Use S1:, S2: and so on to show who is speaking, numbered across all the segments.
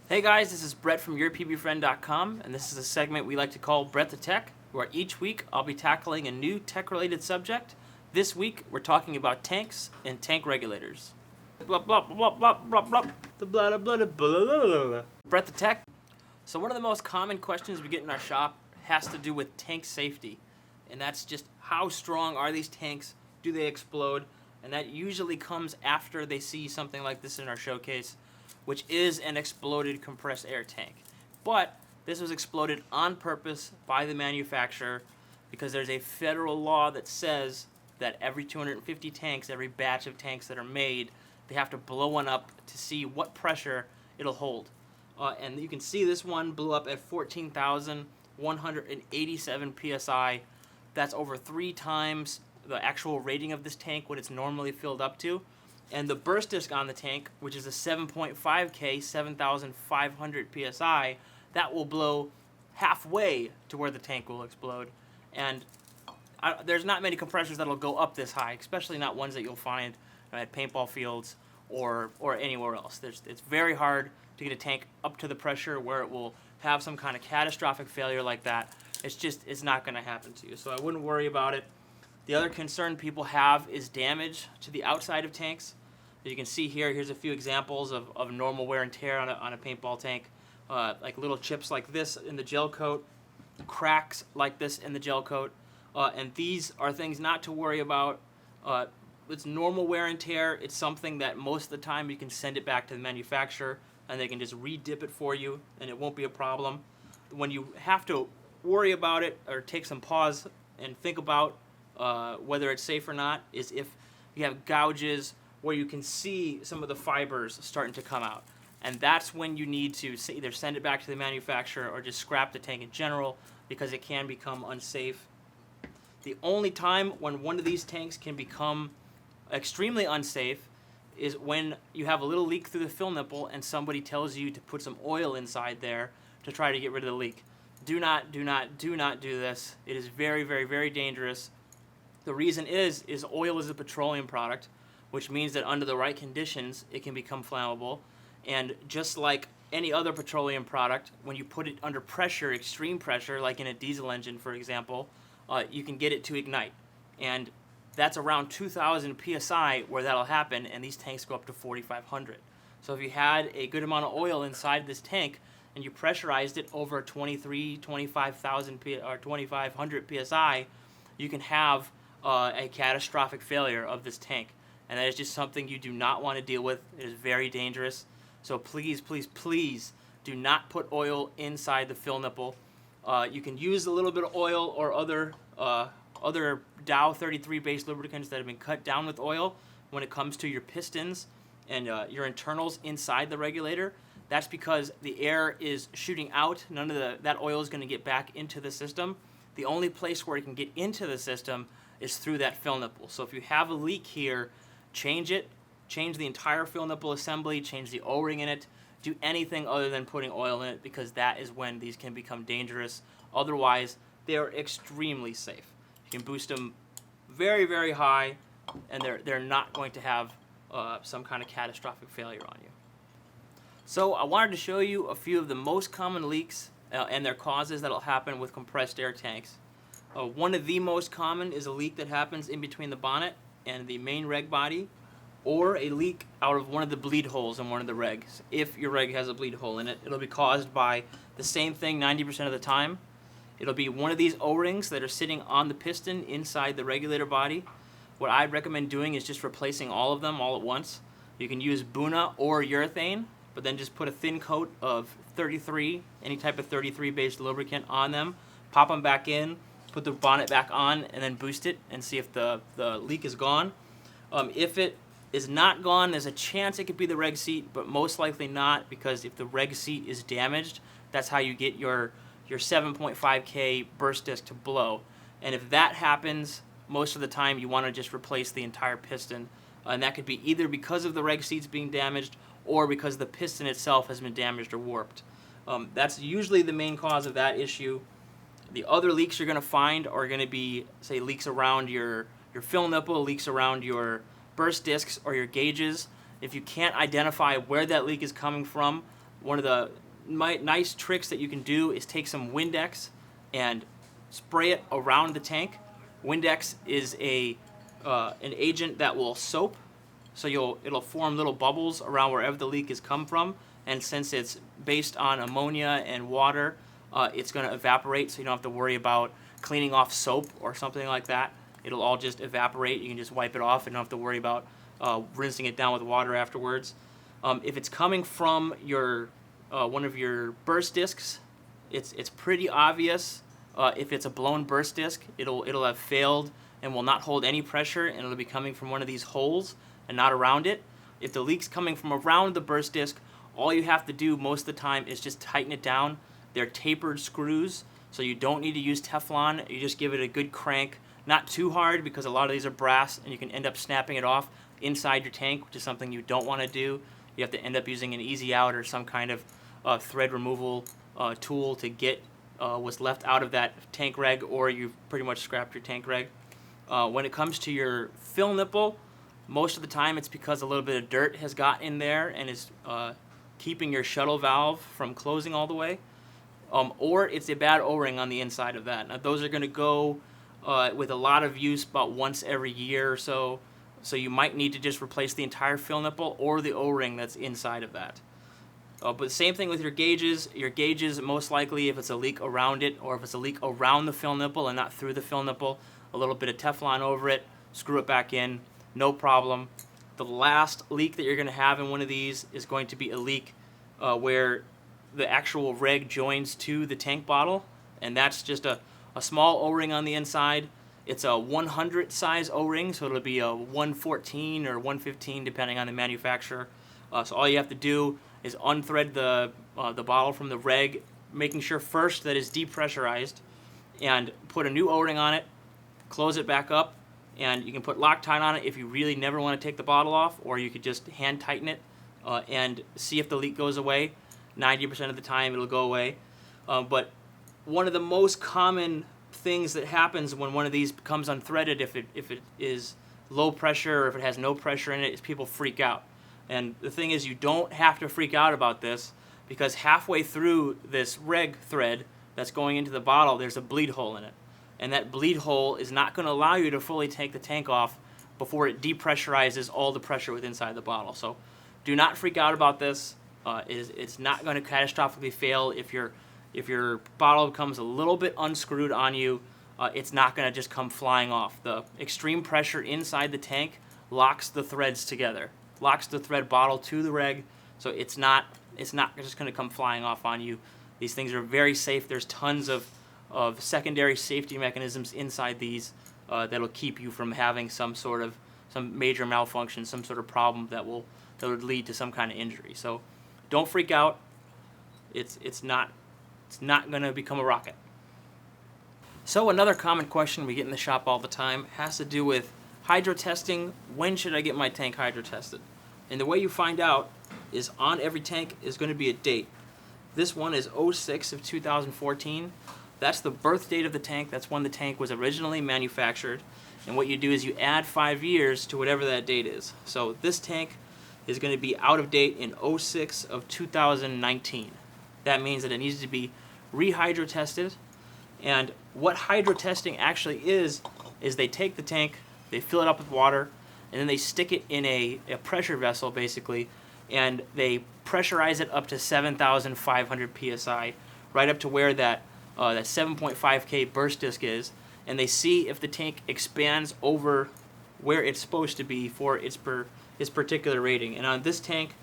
S1: Hey guys, this is Brett from YourPBFriend.com, and this is a segment we like to call Brett the Tech, where each week I'll be tackling a new tech-related subject. This week we're talking about tanks and tank regulators. Blah blah blah blah blah blah. The blah blah blah blah blah blah. Brett the Tech. So one of the most common questions we get in our shop has to do with tank safety, and that's just how strong are these tanks? Do they explode? And that usually comes after they see something like this in our showcase, which is an exploded compressed air tank. But this was exploded on purpose by the manufacturer because there's a federal law that says that every 250 tanks, every batch of tanks that are made, they have to blow one up to see what pressure it'll hold. And you can see this one blew up at 14,187 psi. That's over 3 times the actual rating of this tank, what it's normally filled up to. And the burst disc on the tank, which is a 7.5K, 7,500 psi, that will blow halfway to where the tank will explode. And there's not many compressors that'll go up this high, especially not ones that you'll find at paintball fields or anywhere else. It's very hard to get a tank up to the pressure where it will have some kind of catastrophic failure like that. It's not going to happen to you. So I wouldn't worry about it. The other concern people have is damage to the outside of tanks. As you can see here's a few examples of normal wear and tear on a paintball tank. Like little chips like this in the gel coat, cracks like this in the gel coat. And these are things not to worry about. It's normal wear and tear. It's something that most of the time you can send it back to the manufacturer and they can just re-dip it for you and it won't be a problem. When you have to worry about it or take some pause and think about whether it's safe or not is if you have gouges where you can see some of the fibers starting to come out. And that's when you need to either send it back to the manufacturer or just scrap the tank in general because it can become unsafe. The only time when one of these tanks can become extremely unsafe is when you have a little leak through the fill nipple and somebody tells you to put some oil inside there to try to get rid of the leak. Do not do this. It is very, very, very dangerous. The reason is oil is a petroleum product, which means that under the right conditions, it can become flammable. And just like any other petroleum product, when you put it under pressure, extreme pressure, like in a diesel engine, for example, you can get it to ignite. And that's around 2,000 psi where that'll happen, and these tanks go up to 4,500. So if you had a good amount of oil inside this tank and you pressurized it over 25,000 or 2,500 psi, you can have a catastrophic failure of this tank. And that is just something you do not want to deal with. It is very dangerous. So please, please, please do not put oil inside the fill nipple. You can use a little bit of oil or other Dow 33 based lubricants that have been cut down with oil when it comes to your pistons and your internals inside the regulator. That's because the air is shooting out. None of that oil is going to get back into the system. The only place where it can get into the system is through that fill nipple. So if you have a leak here, change it. Change the entire fill nipple assembly, change the O-ring in it, do anything other than putting oil in it because that is when these can become dangerous. Otherwise, they are extremely safe. You can boost them very, very high and they're not going to have some kind of catastrophic failure on you. So I wanted to show you a few of the most common leaks and their causes that will happen with compressed air tanks. One of the most common is a leak that happens in between the bonnet and the main reg body, or a leak out of one of the bleed holes in one of the regs. If your reg has a bleed hole in it, it'll be caused by the same thing 90% of the time. It'll be one of these O-rings that are sitting on the piston inside the regulator body. What I'd recommend doing is just replacing all of them all at once. You can use Buna or urethane, but then just put a thin coat of 33, any type of 33 based lubricant on them, pop them back in, put the bonnet back on, and then boost it and see if the leak is gone. If it is not gone, there's a chance it could be the reg seat, but most likely not, because if the reg seat is damaged, that's how you get your 7.5K burst disc to blow. And if that happens, most of the time you want to just replace the entire piston. And that could be either because of the reg seats being damaged or because the piston itself has been damaged or warped. That's usually the main cause of that issue. The other leaks you're going to find are going to be, say, leaks around your fill nipple, leaks around your burst discs or your gauges. If you can't identify where that leak is coming from, one of the nice tricks that you can do is take some Windex and spray it around the tank. Windex is an agent that will soap, so it'll form little bubbles around wherever the leak has come from, and since it's based on ammonia and water, it's going to evaporate, so you don't have to worry about cleaning off soap or something like that. It'll all just evaporate. You can just wipe it off and don't have to worry about rinsing it down with water afterwards. If it's coming from your one of your burst discs, it's pretty obvious. If it's a blown burst disc, it'll have failed and will not hold any pressure, and it'll be coming from one of these holes and not around it. If the leak's coming from around the burst disc, all you have to do most of the time is just tighten it down. They're tapered screws, so you don't need to use Teflon. You just give it a good crank, not too hard because a lot of these are brass and you can end up snapping it off inside your tank, which is something you don't want to do. You have to end up using an easy out or some kind of thread removal tool to get what's left out of that tank reg, or you've pretty much scrapped your tank reg. When it comes to your fill nipple, most of the time it's because a little bit of dirt has got in there and is keeping your shuttle valve from closing all the way. Or it's a bad O-ring on the inside of that. Now those are going to go with a lot of use about once every year or so. So you might need to just replace the entire fill nipple or the O-ring that's inside of that. But same thing with your gauges. Your gauges, most likely, if it's a leak around it or if it's a leak around the fill nipple and not through the fill nipple, a little bit of Teflon over it, screw it back in, no problem. The last leak that you're going to have in one of these is going to be a leak where the actual reg joins to the tank bottle, and that's just a small O-ring on the inside. It's a 100 size O-ring, so it'll be a 114 or 115 depending on the manufacturer. So all you have to do is unthread the bottle from the reg, making sure first that it's depressurized, and put a new O-ring on it, close it back up, and you can put Loctite on it if you really never want to take the bottle off, or you could just hand tighten it and see if the leak goes away. 90% of the time it'll go away. But one of the most common things that happens when one of these becomes unthreaded, if it is low pressure or if it has no pressure in it, is people freak out. And the thing is, you don't have to freak out about this, because halfway through this reg thread that's going into the bottle, there's a bleed hole in it. And that bleed hole is not going to allow you to fully take the tank off before it depressurizes all the pressure within inside the bottle. So do not freak out about this. It's not going to catastrophically fail. If your bottle becomes a little bit unscrewed on you, it's not going to just come flying off. The extreme pressure inside the tank locks the threads together, locks the thread bottle to the reg, so it's not just going to come flying off on you. These things are very safe. There's tons of secondary safety mechanisms inside these that'll keep you from having some major malfunction, some sort of problem that would lead to some kind of injury. So don't freak out. It's not going to become a rocket. So another common question we get in the shop all the time has to do with hydro testing. When should I get my tank hydro tested? And the way you find out is on every tank is going to be a date. This one is 06 of 2014. That's the birth date of the tank. That's when the tank was originally manufactured. And what you do is you add 5 years to whatever that date is. So this tank is going to be out of date in 06 of 2019. That means that it needs to be rehydro tested. And what hydro testing actually is they take the tank, they fill it up with water, and then they stick it in a pressure vessel, basically, and they pressurize it up to 7,500 psi, right up to where that 7.5K burst disc is, and they see if the tank expands over where it's supposed to be for its particular rating. And on this tank,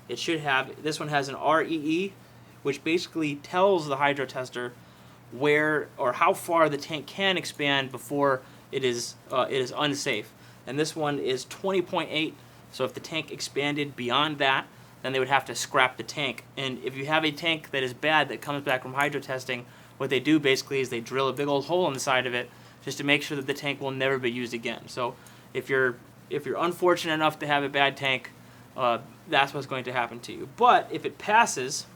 S1: this one has an REE, which basically tells the hydro tester where or how far the tank can expand before it is unsafe. And this one is 20.8, so if the tank expanded beyond that, then they would have to scrap the tank. And if you have a tank that is bad that comes back from hydro testing, what they do basically is they drill a big old hole in the side of it just to make sure that the tank will never be used again. So if you're unfortunate enough to have a bad tank, that's what's going to happen to you. But if it passes,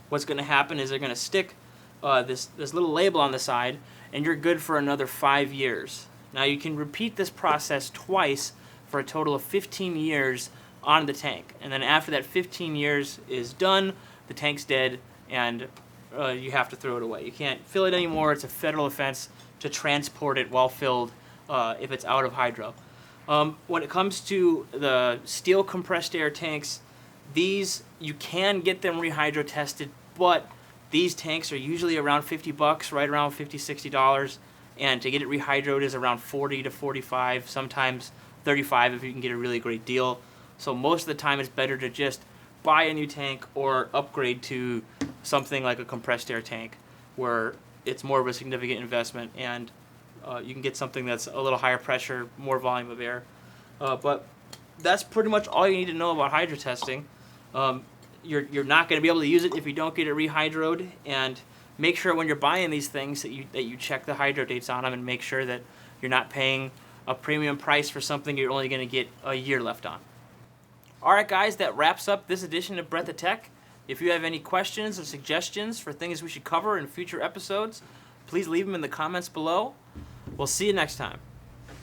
S1: what's going to happen is they're going to stick this little label on the side, and you're good for another 5 years. Now you can repeat this process twice for a total of 15 years on the tank. And then after that 15 years is done, the tank's dead, and you have to throw it away. You can't fill it anymore. It's a federal offense to transport it while filled if it's out of hydro. When it comes to the steel compressed air tanks, these, you can get them rehydro tested, but these tanks are usually around $50, right around $50, $60, and to get it rehydroed is around 40 to 45, sometimes 35 if you can get a really great deal. So most of the time it's better to just buy a new tank or upgrade to something like a compressed air tank, where it's more of a significant investment, and you can get something that's a little higher pressure, more volume of air. But that's pretty much all you need to know about hydro testing. You're not going to be able to use it if you don't get it rehydroed, and make sure when you're buying these things that you check the hydro dates on them and make sure that you're not paying a premium price for something you're only going to get a year left on. Alright guys, that wraps up this edition of Breath of Tech. If you have any questions or suggestions for things we should cover in future episodes, please leave them in the comments below. We'll see you next time.